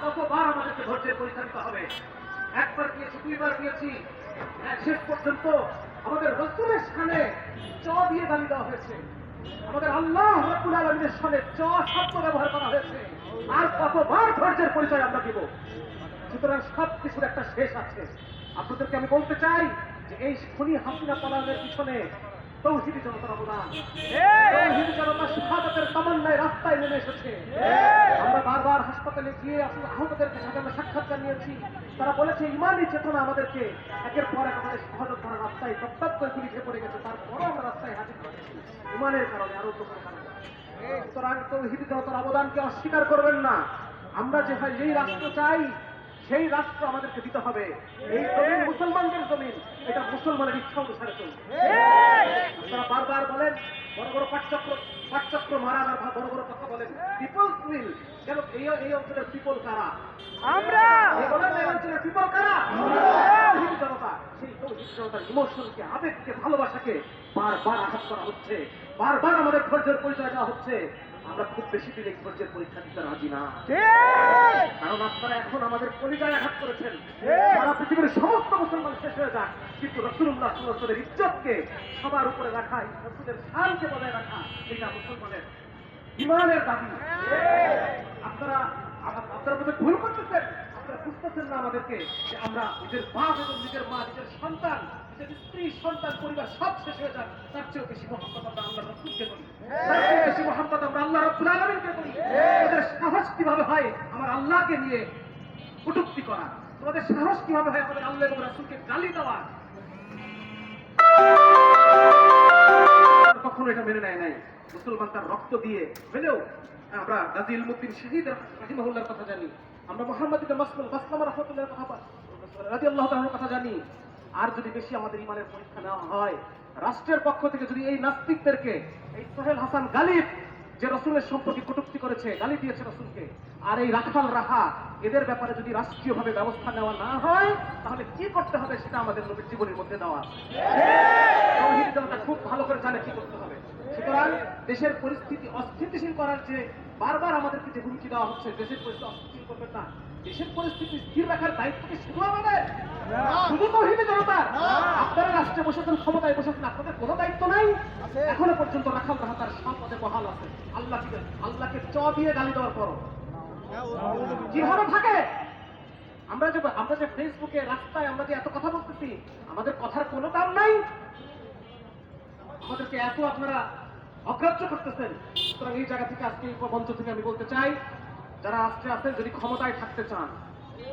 কতবার আমাদেরকে ধৈর্যের পরীক্ষা দিতে হবে? একবার দিয়েছি, দুইবার দিয়েছি, শেষ পর্যন্ত আমাদের রাসূলের সামনে চ দিয়ে গালি দেওয়া হয়েছে, আমাদের আল্লাহ রাব্বুল আলামিনের সামনে চ শব্দ ব্যবহার করা হয়েছে। আর কতবার ধৈর্যের পরিচয় আমরা দিব? সুতরাং সবকিছুর একটা শেষ আছে। আপনাদেরকে আমি বলতে চাই যে এই খুনি হাসিনা পালানোর পিছনে তৌহিদি জনতার অবদান। তৌহিদি জনতা শাহাদাতের তামান্নায় রাস্তায় নেমে এসেছে। আমরা বারবার হাসপাতালে গিয়ে আহতদের সাথে আমরা সাক্ষাৎ জানিয়েছি। তারা বলেছে ইমানি চেতনা আমাদেরকে একের পর এক আমাদের শাহাদাত করার রাস্তায় টপটপ করে গুলি খেয়ে পড়ে গেছে, তারপরও আমরা রাস্তায় হাজির হয়েছি ইমানের কারণে, আরো অন্য কারণে। সুতরাং তৌহিদি জনতার অবদানকে অস্বীকার করবেন না। আমরা যেই রাষ্ট্র চাই সেই রাষ্ট্র আমাদেরকে দিতে হবে। এই জমিন মুসলমানদের জমিন, এটা মুসলমানের ইচ্ছা অনুসারে চলবে। আপনারা বারবার বলেন বড় বড় পাঠচক্র মারান আর বড় বড় কথা বলেন পিপলস উইল, কেন এই অঞ্চলের পিপল কারা? আমরা। বলেন এই অঞ্চলের পিপল কারা? তৌহিদি জনতা। সেই তৌহিদি জনতার ইমোশনকে, আবেগকে, ভালোবাসাকে বারবার আঘাত করা হচ্ছে, বারবার আমাদের ধৈর্যের পরিচয় দেওয়া হচ্ছে। আমরা খুব বেশি দিন এই ধৈর্যের পরীক্ষা দিতে রাজি না, কারণ আপনারা এখন আমাদের কলিজায় আঘাত করেছেন। সারা পৃথিবীর সমস্ত মুসলমান শেষ হয়ে যাক, কিন্তু রাসূলুল্লাহ সাল্লাল্লাহু আলাইহি ওয়াসাল্লামের ইজ্জতকে সবার উপরে রাখা, রাসূলের শানকে বজায় রাখা, এটা মুসলমানের ঈমানের দাবি। আপনারা বোধহয় ভুল করতেছেন। আপনারা বুঝতেছেন না আমাদেরকে যে আমরা নিজের বাপ এবং নিজের মা, নিজের সন্তান, নিজের স্ত্রী, সন্তান, পরিবার সব শেষ হয়ে যাক, তার চেয়েও বেশি মহব্বত আমরা আল্লাহর রাসূলকে করি, তার চেয়ে বেশি মহব্বত আমরা আল্লাহ রাব্বুল আলামিনকে করি। এদের সাহস কিভাবে হয় আমার আল্লাহকে নিয়ে কটূক্তি করা? তোমাদের সাহস কিভাবে হয় আমাদের আল্লাহ এবং রাসূলকে গালি দেওয়া? কখনো এটা মেনে নেয় নাই। মুসলমান তার রক্ত দিয়ে হলেও, আমরা গাজী ইলমুদ্দিন শহীদ রাহিমাহুল্লাহর কথা জানি, আমরা মুহাম্মদ ইবনে মাসলামা রাহমাতুল্লাহর রাদিয়াল্লাহু তাআলার কথা জানি। আর যদি বেশি আমাদের ঈমানের পরীক্ষা নেওয়া হয়, রাষ্ট্রের পক্ষ থেকে যদি এই নাস্তিকদেরকে, এই সোহেল হাসান গালিব যে রাসূলের সম্পর্কে কটূক্তি করেছে, গালি দিয়েছে রাসূলকে, আর এই রাখাল রাহা, এদের ব্যাপারে যদি রাষ্ট্রীয়ভাবে ব্যবস্থা নেওয়া না হয়, তাহলে কি করতে হবে সেটা আমাদের নবীর জীবনের মধ্যে দেওয়া আছে। তৌহিদি জনতা খুব ভালো করে জানে কি করতে হবে। সুতরাং দেশের পরিস্থিতি অস্থিতিশীল করার যে বারবার আমাদেরকে যে হুমকি দেওয়া হচ্ছে, দেশের পরিস্থিতি অস্থিতিশীল করবেন না, দেশের পরিস্থিতি স্থির রাখার দায়িত্ব কি শুধু আমাদের? শুধু তৌহিদি জনতার? আপনারা রাষ্ট্রে বসেছেন, ক্ষমতায় বসেছেন, আপনাদের কোনো দায়িত্ব নাই? এখনো পর্যন্ত রাখাল রাহা তার সম্পদে বহাল আছে। আল্লাহকে চ দিয়ে গালি দেওয়ার পরও কিভাবে থাকে? আমরা যে ফেসবুকে, রাস্তায় আমরা যে এত কথা বলতেছি, আমাদের কথার কোনো দাম নাই? আমাদেরকে এত আপনারা অগ্রাহ্য করতেছেন। সুতরাং এই জায়গা থেকে, আজকে এই মঞ্চ থেকে আমি বলতে চাই, যারা রাষ্ট্রে আছেন, যদি ক্ষমতায় থাকতে চান,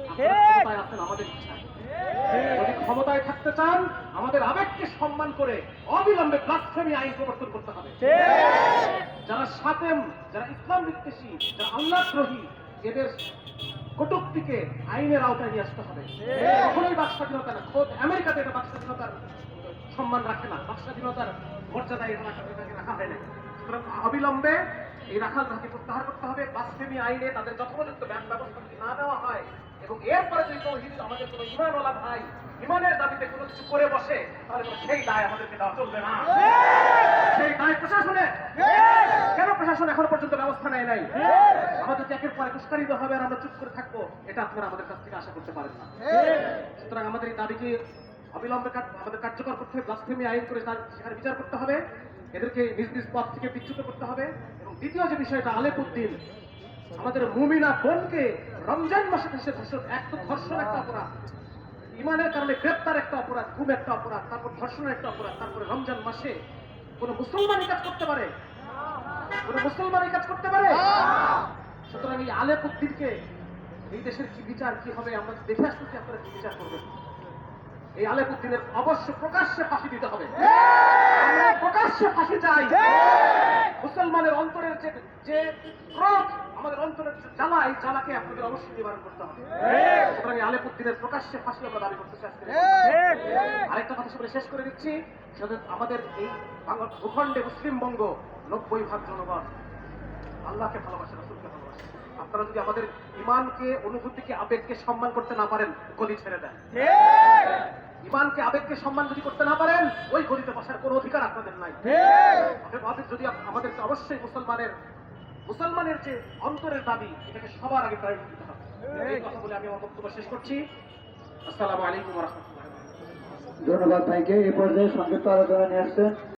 ক্ষমতায় আছেন আমাদের ইচ্ছায়, যদি ক্ষমতায় থাকতে চান, আমাদের আবেগকে সম্মান করে অবিলম্বে ব্লাসফেমি আইন প্রবর্তন করতে হবে। যারা সাতেম, যারা ইসলাম বিদ্বেষী, যারা আল্লাহদ্রোহী, এদের কটূক্তিকে আইনের আওতায় নিয়ে আসতে হবে। কখনোই বাক স্বাধীনতা না, খোদ আমেরিকাতে এটা বাক স্বাধীনতার সম্মান রাখে না, বাক স্বাধীনতার মর্যাদায় রাখা হয় না। সুতরাং অবিলম্বে এই রাখাল রাহাকে প্রত্যাহার করতে হবে। ব্লাসফেমি আইনে তাদের যথোপযুক্ত ব্যবস্থা যদি না নেওয়া হয়, এবং এরপরে যদি তৌহিদ আমাদের কোনো ঈমানওয়ালা ভাই ঈমানের দাবিতে কোনো কিছু করে বসে, তাহলে সেই দায় আমাদেরকে দেওয়া চলবে না। সেই দায় প্রশাসনের। কেন প্রশাসন এখনো পর্যন্ত ব্যবস্থা নেয় নাই? আমাদেরকে একের পর এক উস্কানি দেওয়া হবে আর আমরা চুপ করে থাকবো, এটা আপনারা আমাদের কাছ থেকে আশা করতে পারেন না। সুতরাং আমাদের এই দাবিকে অবিলম্বে আমাদের কার্যকর করতে হবে। ব্লাসফেমি আইন করে সেখানে বিচার করতে হবে, এদেরকে নিজ নিজ পদ থেকে বিচ্যুত করতে হবে। এবং দ্বিতীয় যে বিষয়টা, আলেপুদ্দিন, আমাদের মুমিনা বোনকে রমজান মাসে ধর্ষণ একটা অপরাধ, ইমানের কারণে গ্রেপ্তার একটা অপরাধ, গুম একটা অপরাধ, তারপর ধর্ষণের একটা অপরাধ, তারপরে রমজান মাসে কোন মুসলমান কাজ করতে পারে? কোন মুসলমান কাজ করতে পারে? সুতরাং এই আলেপুদ্দিনকে, এই দেশের কি বিচার কি হবে আমরা দেখে আসতেছি, আপনারা কি বিচার করবেন? এই আলেপুদ্দিনের অবশ্য প্রকাশ্যে ফাঁসি দিতে হবে। আমরা প্রকাশ্যে ফাঁসি চাই। মুসলমানের অন্তরের যে ক্রোধ, আমাদের অন্তরের যে জ্বালা, এই জ্বালাকে আপনাদের অবশ্যই নিবারণ করতে হবে। সুতরাং এই আলেপুদ্দিনের প্রকাশ্যে ফাঁসি আমরা দাবি করতে চাই। আরেকটা কথা বলে শেষ করে দিচ্ছি, আমাদের এই ভূখণ্ডে মুসলিমবঙ্গ 90% জনগণ আল্লাহকে ভালোবাসে, রাসূলকে ভালোবাসে। আপনারা যদি আমাদের ঈমানকে, অনুভূতিকে, আবেগকে সম্মান করতে না পারেন, গলি ছেড়ে দেন। ঈমানকে, আবেগকে সম্মান যদি করতে না পারেন, ওই গলিতে বসার কোনো অধিকার আপনাদের নাই। যদি আমাদেরকে অবশ্যই মুসলমানের যে অন্তরের দাবি, এটাকে সবার আগে প্রায়োরিটি দিতে হবে। এই কথা বলে আমি আমার বক্তব্য শেষ করছি। আসসালামু আলাইকুম ওয়া রাহমাতুল্লাহ। ধন্যবাদ ভাইকে। এই পর্যায়ে সংক্ষিপ্ত আলোচনা নিয়ে আসছেন